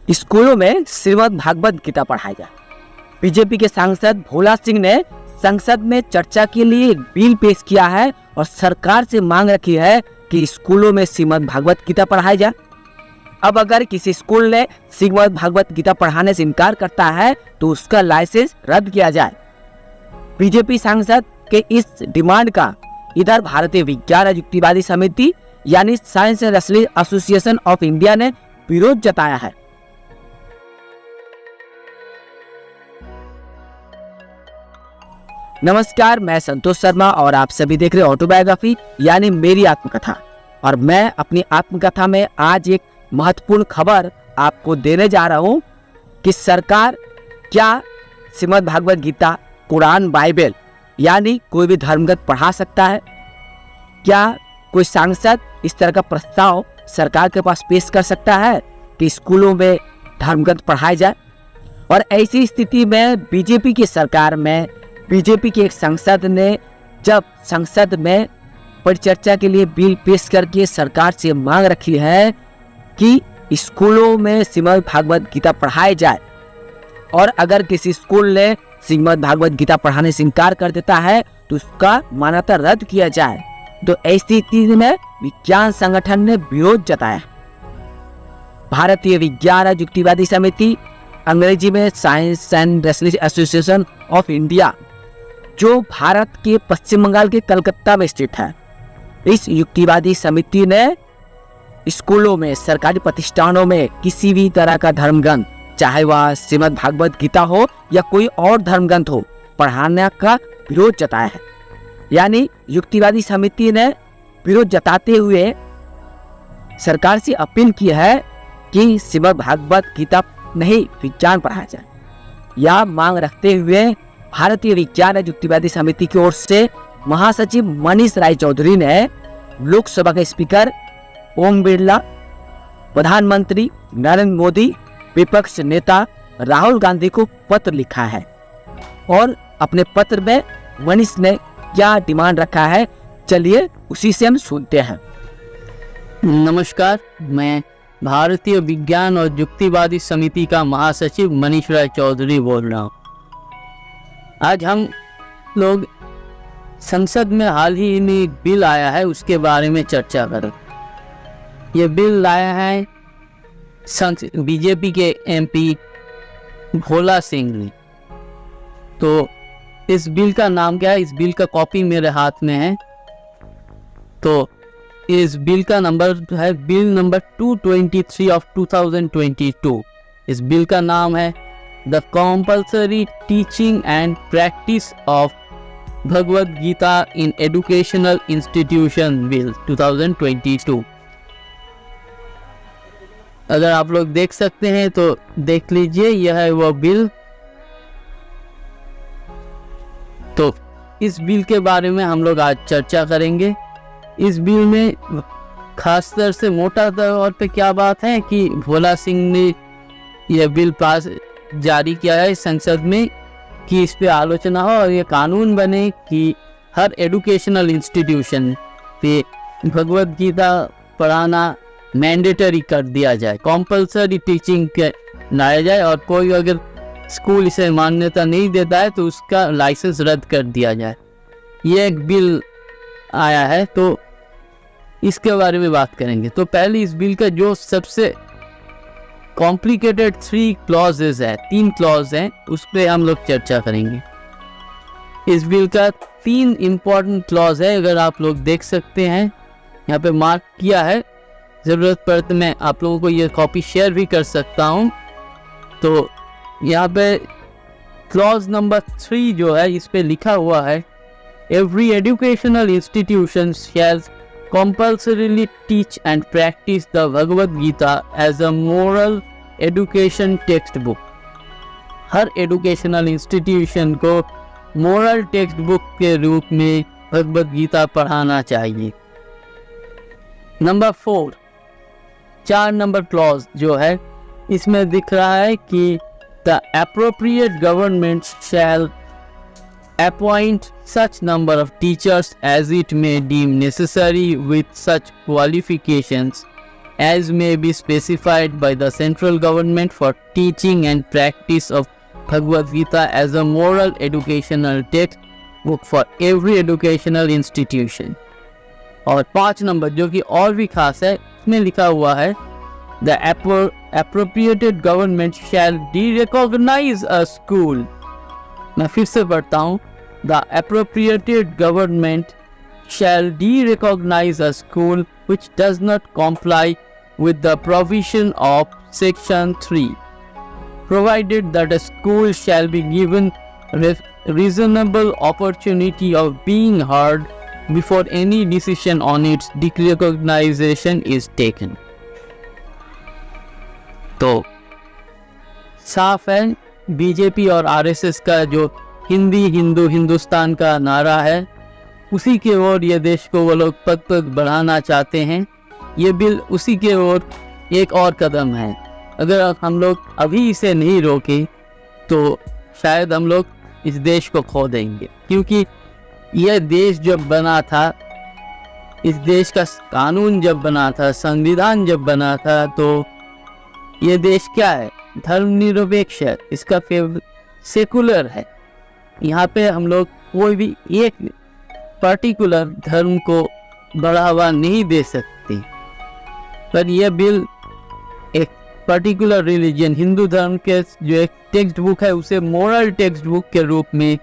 स्कूलों में श्रीमद् भागवत गीता पढ़ाया जाए। बीजेपी के सांसद भोला सिंह ने संसद में चर्चा के लिए एक बिल पेश किया है और सरकार से मांग रखी है कि स्कूलों में श्रीमद् भागवत गीता पढ़ाया जाए। अब अगर किसी स्कूल ने श्रीमद् भागवत गीता पढ़ाने से इनकार करता है तो उसका लाइसेंस रद्द किया जाए। बीजेपी सांसद के इस डिमांड का इधर भारतीय विज्ञान और युक्तिवादी समिति यानी science and research association of India ने विरोध जताया है। नमस्कार, मैं संतोष शर्मा और आप सभी देख रहे हैं ऑटोबायोग्राफी यानी मेरी आत्मकथा। और मैं अपनी आत्मकथा में आज एक महत्वपूर्ण खबर आपको देने जा रहा हूं कि सरकार क्या श्रीमद् भागवत गीता, कुरान, बाइबल यानी कोई भी धर्मग्रंथ पढ़ा सकता है। क्या कोई सांसद इस तरह का प्रस्ताव सरकार के पास पेश कर सकता है कि स्कूलों में धर्मग्रंथ पढ़ाए जाए। और ऐसी स्थिति में बीजेपी की सरकार में बीजेपी के एक सांसद ने जब संसद में परिचर्चा के लिए बिल पेश करके सरकार से मांग रखी है कि स्कूलों में श्रीमद् भागवत गीता पढ़ाए जाए और अगर किसी स्कूल ने श्रीमद् भागवत गीता पढ़ाने से इनकार कर देता है तो उसका मान्यता रद्द किया जाए, तो ऐसी स्थिति में विज्ञान संगठन ने विरोध जताया। भारतीय विज्ञान और युक्तिवादी समिति, अंग्रेजी में science and research association of India, जो भारत के पश्चिम बंगाल के कलकत्ता में स्थित है, इस युक्तिवादी समिति ने स्कूलों में, सरकारी प्रतिष्ठानों में किसी भी तरह का धर्मग्रंथ, चाहे वह श्रीमद् भागवत गीता हो या कोई और धर्मग्रंथ हो, पढ़ाने का विरोध जताया है। यानी युक्तिवादी समिति ने विरोध जताते हुए सरकार से अपील की है कि श्रीमद् भागवत गीता नहीं, विज्ञान पढ़ाया जाए। यह मांग रखते हुए भारतीय विज्ञान और युक्तिवादी समिति की ओर से महासचिव मनीष राय चौधरी ने लोकसभा के स्पीकर ओम बिरला, प्रधानमंत्री नरेंद्र मोदी, विपक्ष नेता राहुल गांधी को पत्र लिखा है। और अपने पत्र में मनीष ने क्या डिमांड रखा है, चलिए उसी से हम सुनते हैं। नमस्कार, मैं भारतीय विज्ञान और युक्तिवादी समिति का महासचिव मनीष राय चौधरी बोल रहा हूँ। आज हम लोग संसद में हाल ही में एक बिल आया है, उसके बारे में चर्चा करें। ये बिल लाया है बीजेपी के एमपी भोला सिंह ने। तो इस बिल का नाम क्या है, इस बिल का कॉपी मेरे हाथ में है। तो इस बिल का नंबर है बिल नंबर 223 ऑफ 2022। इस बिल का नाम है the compulsory teaching and practice of Bhagavad Gita in educational institution bill 2022। अगर आप लोग देख सकते हैं तो देख लीजिए, यह है वह बिल। तो इस बिल के बारे में हम लोग आज चर्चा करेंगे। इस बिल में खास तौर से मोटा तौर पे क्या बात है कि भोला सिंह ने यह बिल पास जारी किया है संसद में कि इस पे आलोचना हो और ये कानून बने कि हर एजुकेशनल इंस्टीट्यूशन पे भगवद गीता पढ़ाना मैंडेटरी कर दिया जाए, कंपल्सरी टीचिंग के लाया जाए। और कोई अगर स्कूल इसे मान्यता नहीं देता है तो उसका लाइसेंस रद्द कर दिया जाए। ये एक बिल आया है, तो इसके बारे में बात करेंगे। तो पहले इस बिल का जो सबसे कॉम्प्लिकेटेड 3 क्लॉजेज है, 3 क्लॉज हैं, उस पर हम लोग चर्चा करेंगे। इस बिल का 3 इम्पॉर्टेंट क्लॉज है, अगर आप लोग देख सकते हैं यहाँ पे मार्क किया है। ज़रूरत पड़े तो मैं आप लोगों को ये कॉपी शेयर भी कर सकता हूँ। तो यहाँ पे क्लॉज नंबर 3 जो है, इस पे लिखा हुआ है every educational institution shall compulsorily teach and practice the Bhagavad Gita as a moral education textbook। Her educational institution को मोरल टेक्स्ट बुक के रूप में भगवद गीता पढ़ाना चाहिए। नंबर 4 नंबर क्लॉज जो है, इसमें दिख रहा है कि the appropriate government shell appoint such number of teachers as it may deem necessary with such qualifications as may be specified by the central government for teaching and practice of Bhagavad Gita as a moral educational textbook for every educational institution. और 5 number जो कि और भी खास है, उसमें लिखा हुआ है The appropriated government shall de-recognize a school. मैं फिर से पढ़ता हूँ. The appropriated government shall de-recognize a school which does not comply with the provision of Section 3, provided that a school shall be given reasonable opportunity of being heard before any decision on its de-recognition is taken. तो साफ है BJP और RSS का जो हिंदी हिंदू हिंदुस्तान का नारा है, उसी के ओर ये देश को वो लोग पग पग बढ़ाना चाहते हैं. ये बिल उसी के ओर एक और कदम है. अगर हम लोग अभी इसे नहीं रोके तो शायद हम लोग इस देश को खो देंगे, क्योंकि यह देश जब बना था, इस देश का कानून जब बना था, संविधान जब बना था, तो ये देश क्या है? धर्मनिरपेक्ष है. इसका सेकुलर है. यहाँ पे हम लोग कोई भी एक पर्टिकुलर धर्म को बढ़ावा नहीं दे सकते. पर यह बिल एक पर्टिकुलर रिलीजन, हिंदू धर्म के जो एक टेक्स्ट बुक है, उसे मोरल टेक्स्ट बुक के रूप में,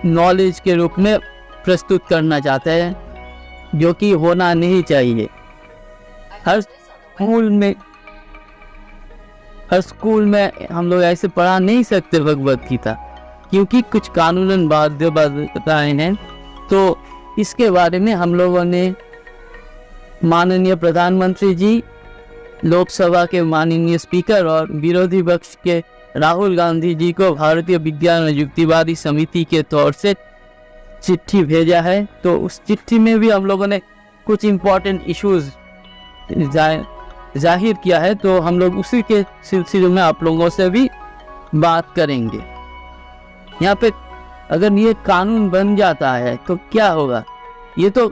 नॉलेज के रूप में प्रस्तुत करना चाहता है, जो कि होना नहीं चाहिए. हर स्कूल में हम लोग ऐसे पढ़ा नहीं सकते भगवद गीता, क्योंकि कुछ कानूनन बाध्यताएं हैं. तो इसके बारे में हम लोगों ने माननीय प्रधानमंत्री जी, लोकसभा के माननीय स्पीकर और विरोधी पक्ष के राहुल गांधी जी को भारतीय विज्ञान और युक्तिवादी समिति के तौर से चिट्ठी भेजा है. तो उस चिट्ठी में भी हम लोगों ने कुछ इम्पोर्टेंट इश्यूज जाहिर किया है. तो हम लोग उसी के सिलसिले में आप लोगों से भी बात करेंगे. यहाँ पे अगर ये कानून बन जाता है तो क्या होगा? ये तो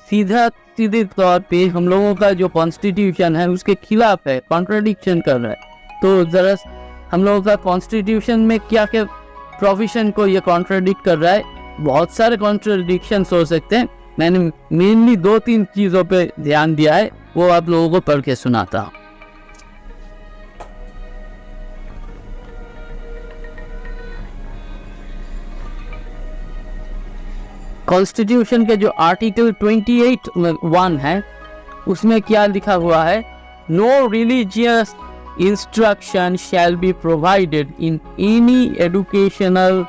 सीधे तौर पे हम लोगों का जो कॉन्स्टिट्यूशन है उसके खिलाफ है, कॉन्ट्रडिक्शन कर रहा है. तो ज़रा हम लोगों का कॉन्स्टिट्यूशन में क्या क्या प्रोविजन को ये कॉन्ट्रडिक्ट कर रहा है? बहुत सारे कॉन्ट्रडिक्शन हो सकते हैं. मैंने मेनली 2-3 चीज़ों पे ध्यान दिया है, वो आप लोगों को पढ़ के सुनाता हूँ. कॉन्स्टिट्यूशन के जो आर्टिकल 28(1) है, उसमें क्या लिखा हुआ है? No religious instruction shall be provided in any educational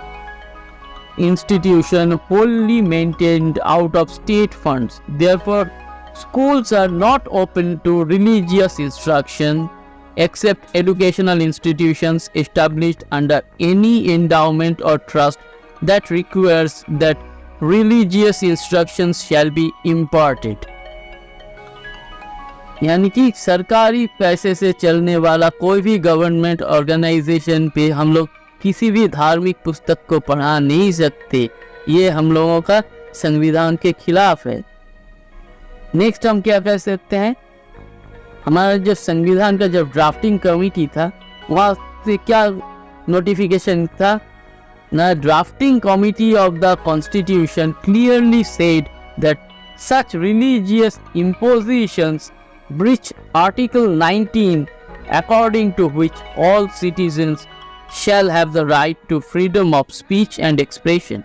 institution wholly maintained out of state funds. Therefore, schools are not open to religious instruction except educational institutions established under any endowment or trust that requires that religious instructions shall be imparted. यानी कि सरकारी पैसे से चलने वाला कोई भी government organisation पे हम लोग किसी भी धार्मिक पुस्तक को पढ़ा नहीं सकते. ये हम लोगों का संविधान के खिलाफ है. नेक्स्ट हम क्या कह सकते हैं? हमारा जो संविधान का जब ड्राफ्टिंग कमेटी था, वहाँ से क्या नोटिफिकेशन था? ना, drafting committee of the constitution clearly said that such religious impositions breach Article 19, according to which all citizens shall have the right to freedom of speech and expression.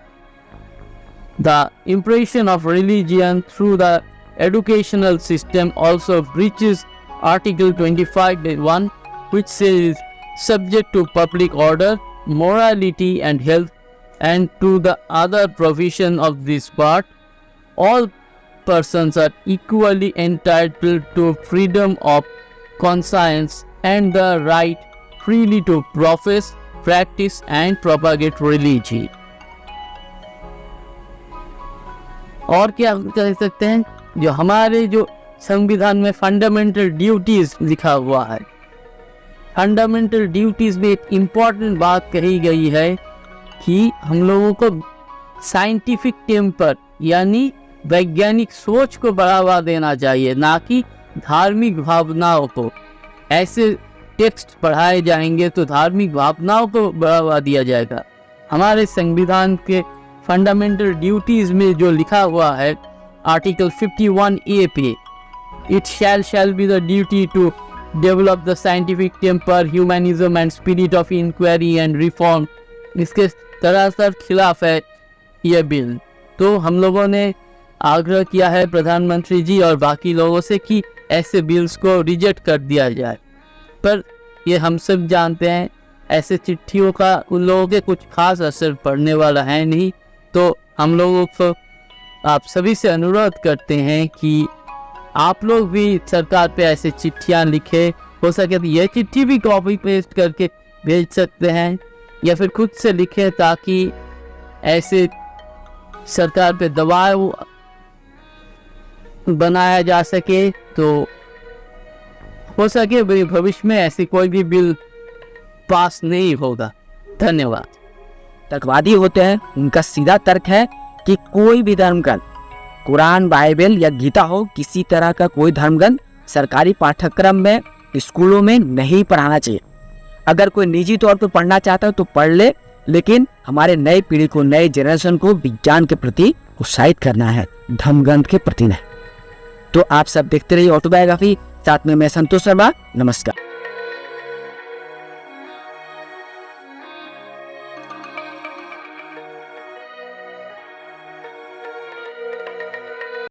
The impression of religion through the educational system also breaches Article 25(1), which says, subject to public order, morality and health, and to the other provision of this part, all persons are equally entitled to freedom of conscience and the right freely to profess, practice and propagate religion. और क्या कह सकते हैं? जो हमारे जो संविधान में फंडामेंटल ड्यूटीज लिखा हुआ है, फंडामेंटल ड्यूटीज में एक इम्पॉर्टेंट बात कही गई है कि हम लोगों को साइंटिफिक टेम्पर यानी वैज्ञानिक सोच को बढ़ावा देना चाहिए, ना कि धार्मिक भावनाओं को, ऐसे टेक्स्ट पढ़ाए जाएंगे तो धार्मिक भावनाओं को बढ़ावा दिया जाएगा। हमारे संविधान के फंडामेंटल ड्यूटीज में जो लिखा हुआ है आर्टिकल 51A पे, it shall be the duty to develop the scientific temper, humanism and spirit of inquiry and reform, इसके सरासर खिलाफ है यह बिल। तो हम लोगों ने आग्रह किया है प्रधानमंत्री जी और बाकी लोगों से कि ऐसे बिल्स को रिजेक्ट कर दिया जाए, पर ये हम सब जानते हैं ऐसे चिट्ठियों का उन लोगों के कुछ खास असर पड़ने वाला है नहीं। तो हम लोगों को आप सभी से अनुरोध करते हैं कि आप लोग भी सरकार पे ऐसे चिट्ठियां लिखे, हो सके तो ये चिट्ठी भी कॉपी पेस्ट करके भेज सकते हैं या फिर खुद से लिखें, ताकि ऐसे सरकार पे दबाव बनाया जा सके, तो हो सके भविष्य में ऐसे कोई भी बिल पास नहीं होगा। धन्यवाद। तर्कवादी होते हैं, उनका सीधा तर्क है कि कोई भी धर्मग्रंथ, कुरान, बाइबल या गीता हो, किसी तरह का कोई धर्मग्रंथ सरकारी पाठ्यक्रम में स्कूलों में नहीं पढ़ाना चाहिए। अगर कोई निजी तौर पर पढ़ना चाहता है तो पढ़ ले, लेकिन हमारे नई पीढ़ी को, नए जनरेशन को विज्ञान के प्रति उत्साहित करना है, धर्मग्रंथ के प्रति नहीं। तो आप सब देखते रहिए ऑटोबायोग्राफी, साथ में मैं संतोष शर्मा। नमस्कार।